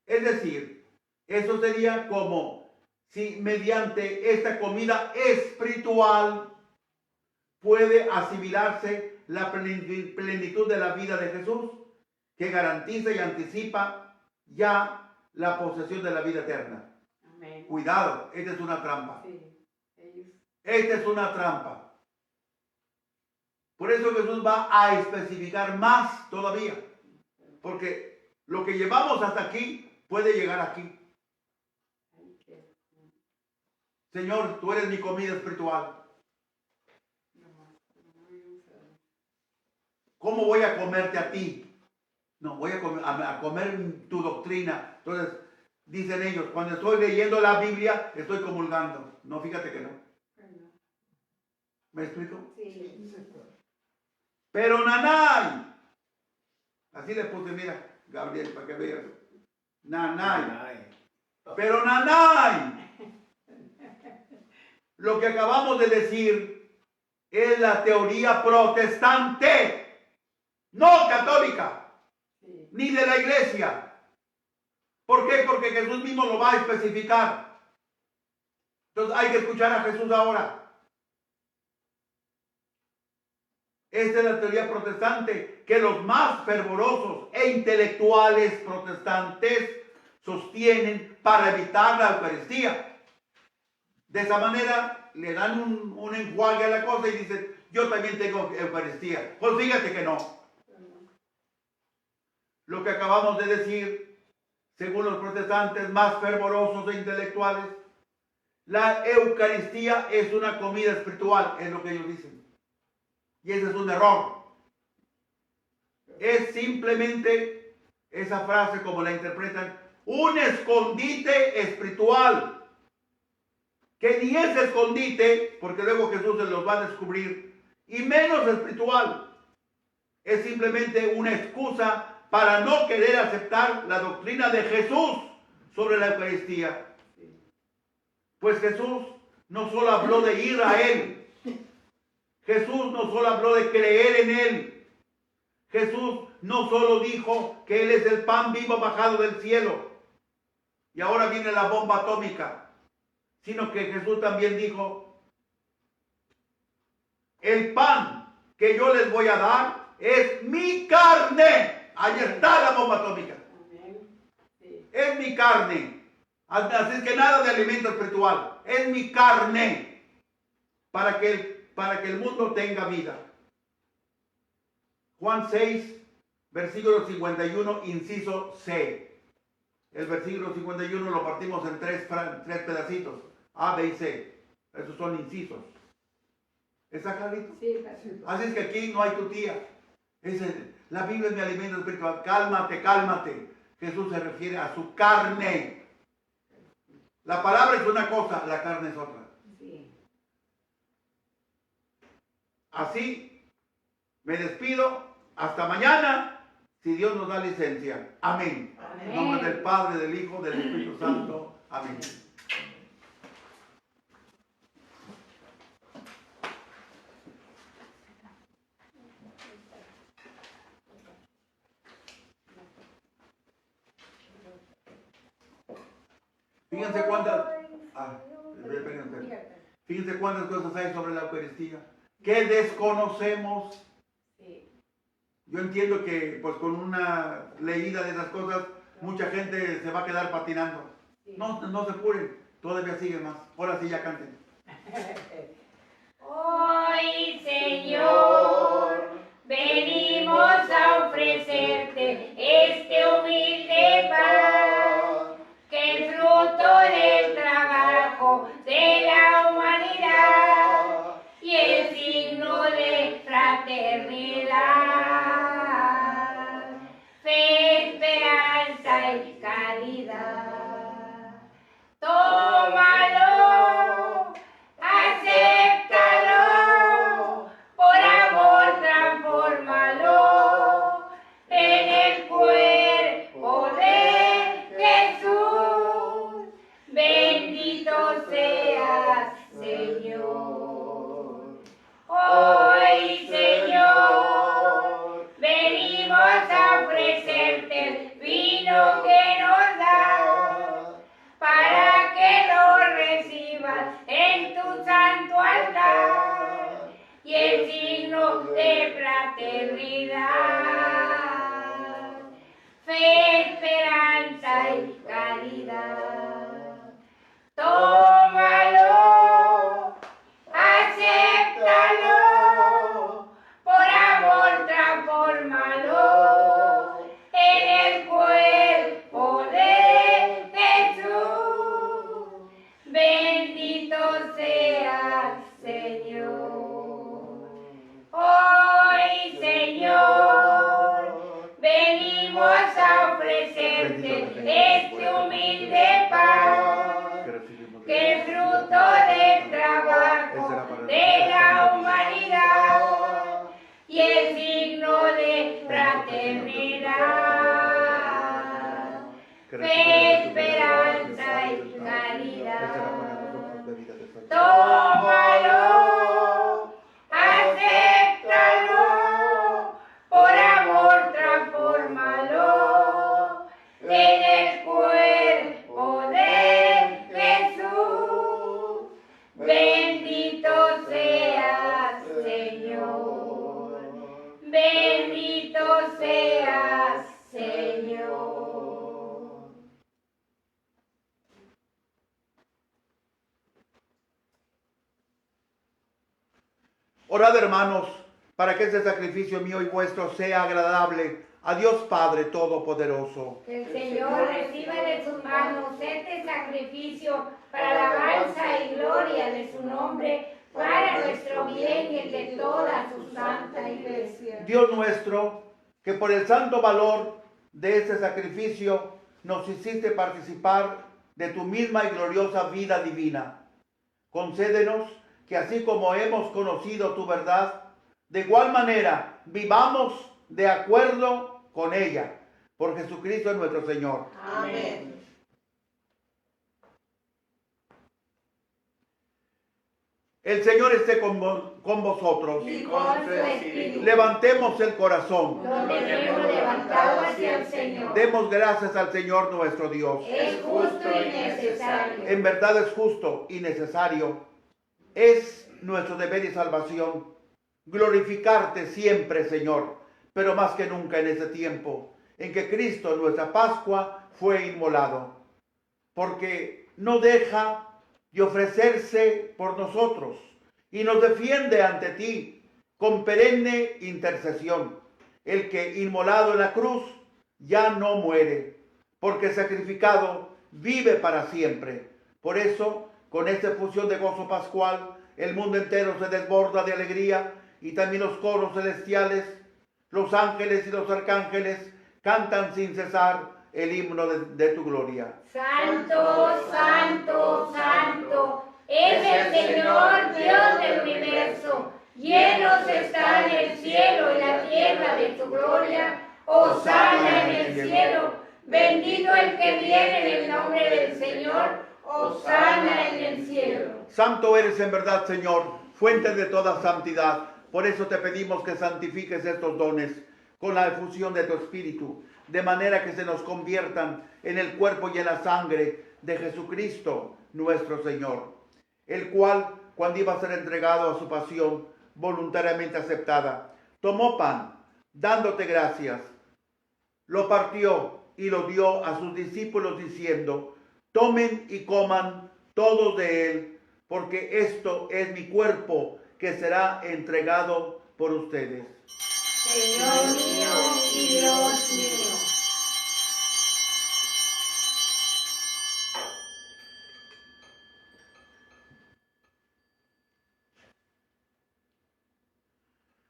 A: Es decir, eso sería como si mediante esta comida espiritual puede asimilarse la plenitud de la vida de Jesús, que garantiza y anticipa ya la posesión de la vida eterna.
B: Amén.
A: Cuidado, esta es una trampa.
B: Sí, ellos.
A: Esta es una trampa. Por eso Jesús va a especificar más todavía, porque lo que llevamos hasta aquí puede llegar aquí. Señor, tú eres mi comida espiritual. ¿Cómo voy a comerte a ti? No, voy a comer tu doctrina. Entonces, dicen ellos, cuando estoy leyendo la Biblia, estoy comulgando. No, fíjate que no. ¿Me explico?
B: Sí.
A: Pero Nanay, así le puse, mira, Gabriel, para que veas. Nanay. Pero Nanay, lo que acabamos de decir es la teoría protestante, no católica, ni de la iglesia. ¿Por qué? Porque Jesús mismo lo va a especificar. Entonces hay que escuchar a Jesús ahora. Esta es la teoría protestante que los más fervorosos e intelectuales protestantes sostienen para evitar la Eucaristía. De esa manera le dan un enjuague a la cosa y dicen, yo también tengo Eucaristía. Pues fíjate que no. Lo que acabamos de decir, según los protestantes más fervorosos e intelectuales, la Eucaristía es una comida espiritual, es lo que ellos dicen. Y ese es un error. Es simplemente esa frase, como la interpretan, un escondite espiritual. Que ni es escondite, porque luego Jesús se los va a descubrir, y menos espiritual. Es simplemente una excusa para no querer aceptar la doctrina de Jesús sobre la Eucaristía. Pues Jesús no solo habló de ir a Él, Jesús no solo habló de creer en Él, Jesús no solo dijo que Él es el pan vivo bajado del cielo, y ahora viene la bomba atómica, sino que Jesús también dijo, el pan que yo les voy a dar es mi carne. Ahí está la bomba atómica. Es mi carne. Así es que nada de alimento espiritual. Es mi carne para que el mundo tenga vida. Juan 6, versículo 51, inciso C. El versículo 51 lo partimos en tres pedacitos. A, B y C. Esos son incisos. ¿Está clarito?
B: Sí,
A: así es que aquí no hay tutía. La Biblia es mi alimento espiritual. Cálmate, cálmate. Jesús se refiere a su carne. La palabra es una cosa, la carne es otra.
B: sí.
A: Así me despido. Hasta mañana, si Dios nos da licencia. Amén.
B: Amén.
A: En nombre del Padre, del Hijo, del Espíritu Santo. Amén. Fíjense cuántas, fíjense cuántas cosas hay sobre la Eucaristía que desconocemos.
B: Sí.
A: Yo entiendo que pues con una leída de esas cosas mucha gente se va a quedar patinando.
B: Sí.
A: No se apuren, todavía sigue más. Ahora sí ya canten.
B: Hoy, Señor, venimos a ofrecerte este humilde pan, que es fruto del trabajo de la humanidad y el signo de fraternidad, fe, esperanza y caridad. Tómalo, acéptalo, por Señor. Hoy, Señor, venimos a ofrecerte el vino que nos das, para que lo recibas en tu santo altar, y el signo de fraternidad, fe, esperanza y caridad. Tómalo, acéptalo, por amor transfórmalo en el cuerpo de Jesús. Bendito seas, Señor. Hoy, Señor, venimos a ofrecerte este humilde pan, que es fruto del trabajo de la humanidad y el signo de fraternidad, fe, esperanza y caridad. Tómalo, acéptalo, por amor transfórmalo en el cuerpo de Jesús. Bendito seas, Señor. Bendito seas, Señor.
A: Orad, hermanos, para que este sacrificio mío y vuestro sea agradable a Dios Padre Todopoderoso.
B: Que el Señor reciba de sus manos este sacrificio para alabanza y gloria de su nombre, para nuestro bien y el de toda su santa iglesia.
A: Dios nuestro, que por el santo valor de este sacrificio nos hiciste participar de tu misma y gloriosa vida divina, concédenos que así como hemos conocido tu verdad, de igual manera vivamos de acuerdo con ella. Por Jesucristo nuestro Señor.
C: Amén.
A: El Señor esté con vosotros.
B: Y con su espíritu,
A: Levantemos el corazón.
B: lo tenemos levantado hacia el Señor.
A: Demos gracias al Señor nuestro Dios.
B: Es justo y necesario.
A: En verdad es justo y necesario. Es nuestro deber y salvación glorificarte siempre, Señor, pero más que nunca en ese tiempo en que Cristo, nuestra Pascua, fue inmolado, porque no deja de ofrecerse por nosotros y nos defiende ante ti con perenne intercesión. El que inmolado en la cruz ya no muere, porque sacrificado vive para siempre. Por eso, con esta efusión de gozo pascual, el mundo entero se desborda de alegría, y también los coros celestiales, los ángeles y los arcángeles cantan sin cesar el himno de tu gloria.
B: Santo, santo, santo, es el Señor Dios del universo. Llenos están el cielo y la tierra de tu gloria. Hosana en el cielo. Bendito el que viene en el nombre del Señor. Hosana en el cielo.
A: Santo eres en verdad, Señor, fuente de toda santidad. Por eso te pedimos que santifiques estos dones con la efusión de tu Espíritu, de manera que se nos conviertan en el cuerpo y en la sangre de Jesucristo, nuestro Señor, el cual, cuando iba a ser entregado a su pasión voluntariamente aceptada, tomó pan, dándote gracias, lo partió y lo dio a sus discípulos diciendo: tomen y coman todos de él, porque esto es mi cuerpo que será entregado por ustedes.
B: Señor mío y Dios mío.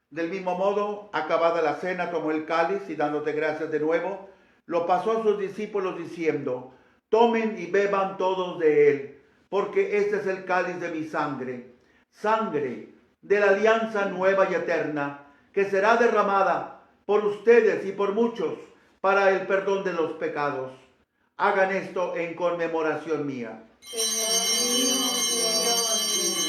A: Del mismo modo, acabada la cena, tomó el cáliz y dándote gracias de nuevo, lo pasó a sus discípulos diciendo: tomen y beban todos de él, porque este es el cáliz de mi sangre, sangre de la alianza nueva y eterna, que será derramada por ustedes y por muchos para el perdón de los pecados. Hagan esto en conmemoración mía.
B: Señor mío y Dios mío.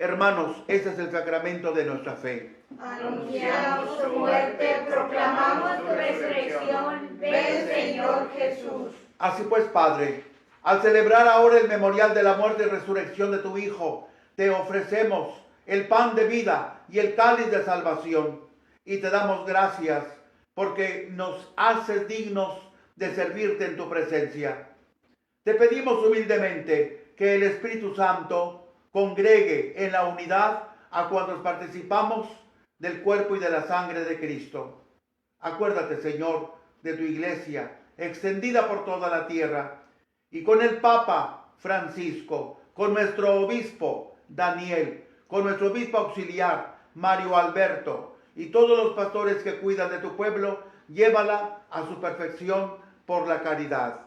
A: Hermanos, ese es el sacramento de nuestra fe.
C: Anunciamos tu muerte, proclamamos tu resurrección. Ven, Señor Jesús.
A: Así pues, Padre, al celebrar ahora el memorial de la muerte y resurrección de tu Hijo, te ofrecemos el pan de vida y el cáliz de salvación, y te damos gracias porque nos haces dignos de servirte en tu presencia. Te pedimos humildemente que el Espíritu Santo congregue en la unidad a cuantos participamos del cuerpo y de la sangre de Cristo. Acuérdate, Señor, de tu iglesia, extendida por toda la tierra, y con el Papa Francisco, con nuestro obispo Daniel, con nuestro obispo auxiliar Mario Alberto, y todos los pastores que cuidan de tu pueblo, llévala a su perfección por la caridad.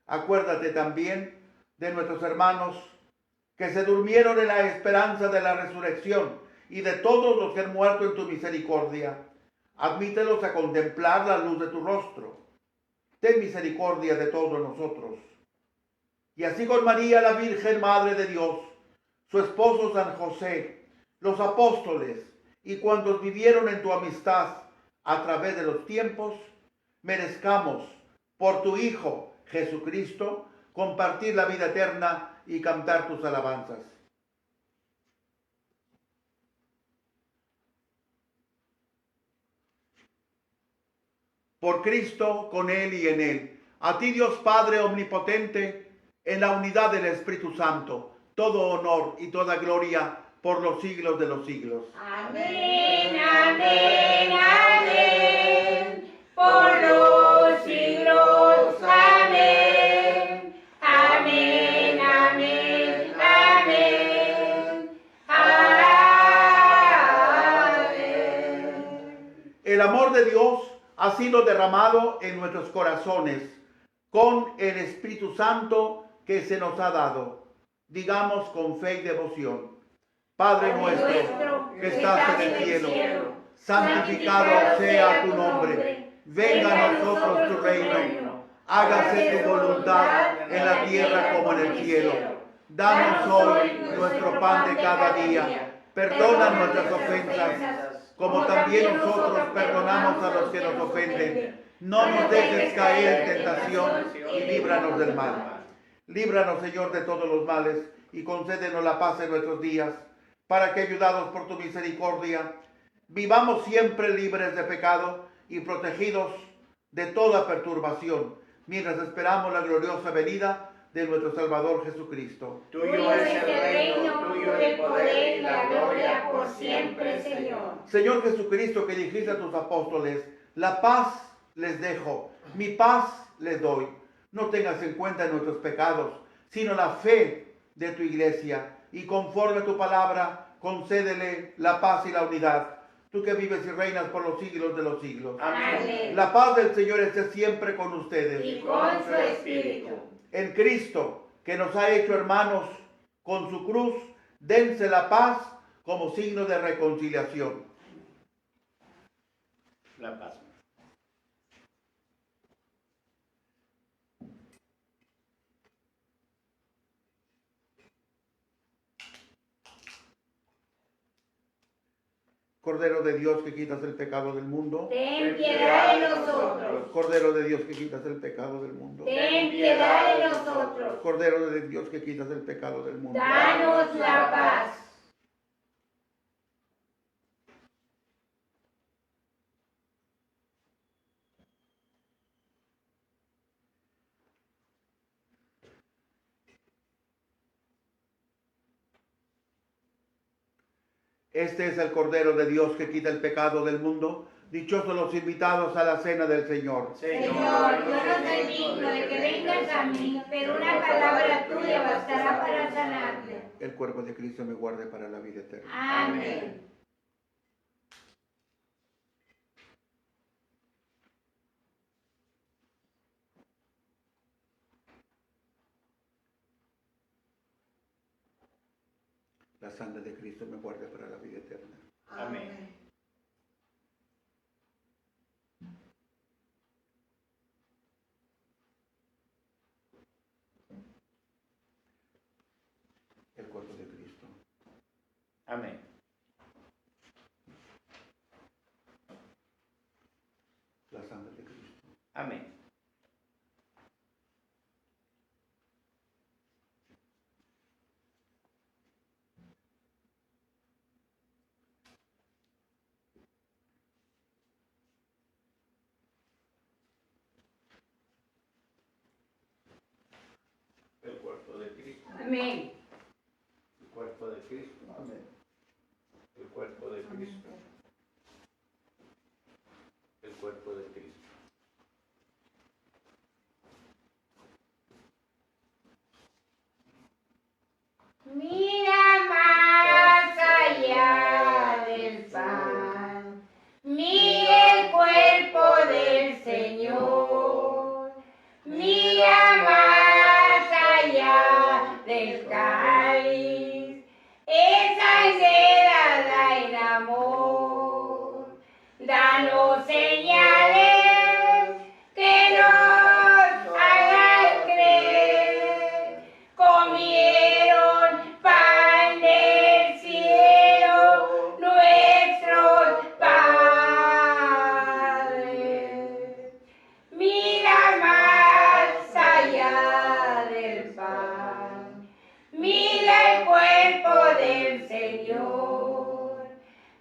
A: Acuérdate también de nuestros hermanos que se durmieron en la esperanza de la resurrección y de todos los que han muerto en tu misericordia. Admítelos a contemplar la luz de tu rostro. Ten misericordia de todos nosotros. Y así con María, la Virgen Madre de Dios, su esposo San José, los apóstoles y cuantos vivieron en tu amistad a través de los tiempos, merezcamos por tu Hijo Jesucristo compartir la vida eterna y cantar tus alabanzas. Por Cristo, con Él y en Él, a ti Dios Padre omnipotente, en la unidad del Espíritu Santo, todo honor y toda gloria por los siglos de los siglos.
C: Amén, amén, amén. Por los siglos, amén. Amén, amén, amén. Amén.
A: El amor de Dios ha sido derramado en nuestros corazones con el Espíritu Santo que se nos ha dado. Digamos con fe y devoción: Padre nuestro que estás en el cielo, santificado sea tu nombre. Venga a nosotros tu reino. Hágase tu voluntad en la tierra como en el cielo. Danos hoy nuestro pan de cada día. Perdona nuestras ofensas, como también nosotros perdonamos a los que nos ofenden. No nos dejes caer en tentación y líbranos del mal. Líbranos, Señor, de todos los males y concédenos la paz en nuestros días, para que, ayudados por tu misericordia, vivamos siempre libres de pecado y protegidos de toda perturbación, mientras esperamos la gloriosa venida de nuestro Salvador Jesucristo.
C: Tuyo es el reino, tuyo el poder y la gloria por siempre, Señor.
A: Señor Jesucristo, que dijiste a tus apóstoles: la paz les dejo, mi paz les doy. No tengas en cuenta nuestros pecados, sino la fe de tu iglesia, y conforme a tu palabra, concédele la paz y la unidad. Tú que vives y reinas por los siglos de los siglos.
C: Amén.
A: La paz del Señor esté siempre con ustedes.
C: Y con su espíritu.
A: En Cristo, que nos ha hecho hermanos con su cruz, dense la paz como signo de reconciliación.
D: La paz.
A: Cordero de Dios, que quitas el pecado del mundo.
C: Ten piedad de nosotros.
A: Cordero de Dios, que quitas el pecado del mundo.
C: Ten piedad de nosotros.
A: Cordero de Dios, que quitas el pecado del mundo.
C: Danos la paz.
A: Este es el Cordero de Dios que quita el pecado del mundo. Dichosos los invitados a la cena del Señor.
C: Señor, yo no soy digno de que vengas a mí, pero una palabra tuya bastará para sanarme.
A: El cuerpo de Cristo me guarde para la vida eterna.
C: Amén.
A: La sangre de Cristo me guarde para la vida eterna.
D: Amén.
A: El cuerpo de Cristo.
E: Amén.
A: La sangre de Cristo.
E: Amén. El cuerpo de Cristo.
B: Amén.
E: El cuerpo de Cristo.
A: Amén.
E: El cuerpo de Cristo. El cuerpo de Cristo.
B: Mira más allá del pan, mira el cuerpo del Señor, mira más allá del cáliz, esa encerrada en amor, danos señales que nos hagan creer, comieron pan del cielo nuestros padres. Mira más allá del pan, mira el cuerpo del Señor,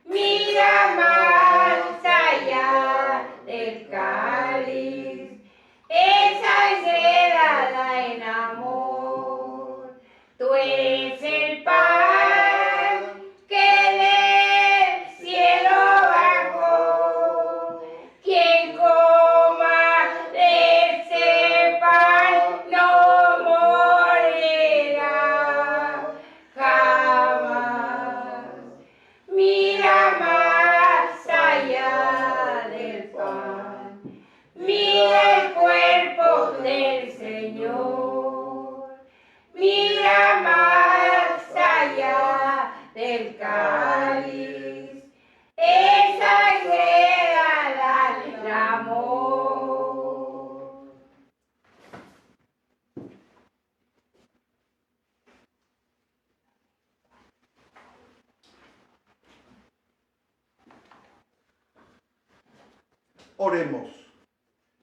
B: mira más allá del cáliz, esa encerrada en amor. Tú eres el pan que del cielo bajó. Quien coma de ese pan no morirá jamás. Mira más allá del pan, mira el cuerpo del Señor, mira más allá del cáliz, esa encerrada en amor.
A: Oremos.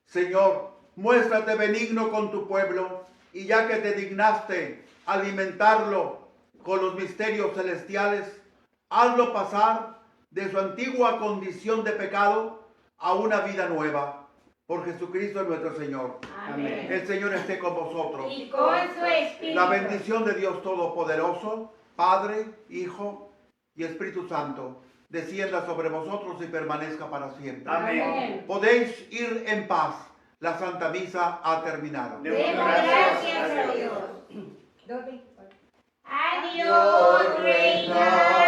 A: Señor, muéstrate benigno con tu pueblo, y ya que te dignaste alimentarlo con los misterios celestiales, hazlo pasar de su antigua condición de pecado a una vida nueva. Por Jesucristo nuestro Señor.
B: Amén.
A: El Señor esté con vosotros.
B: Y con su espíritu.
A: La bendición de Dios Todopoderoso, Padre, Hijo y Espíritu Santo, descienda sobre vosotros y permanezca para siempre.
E: Amén.
A: Podéis ir en paz. La Santa Misa ha terminado.
B: Demos gracias a Dios. Adiós, Reina.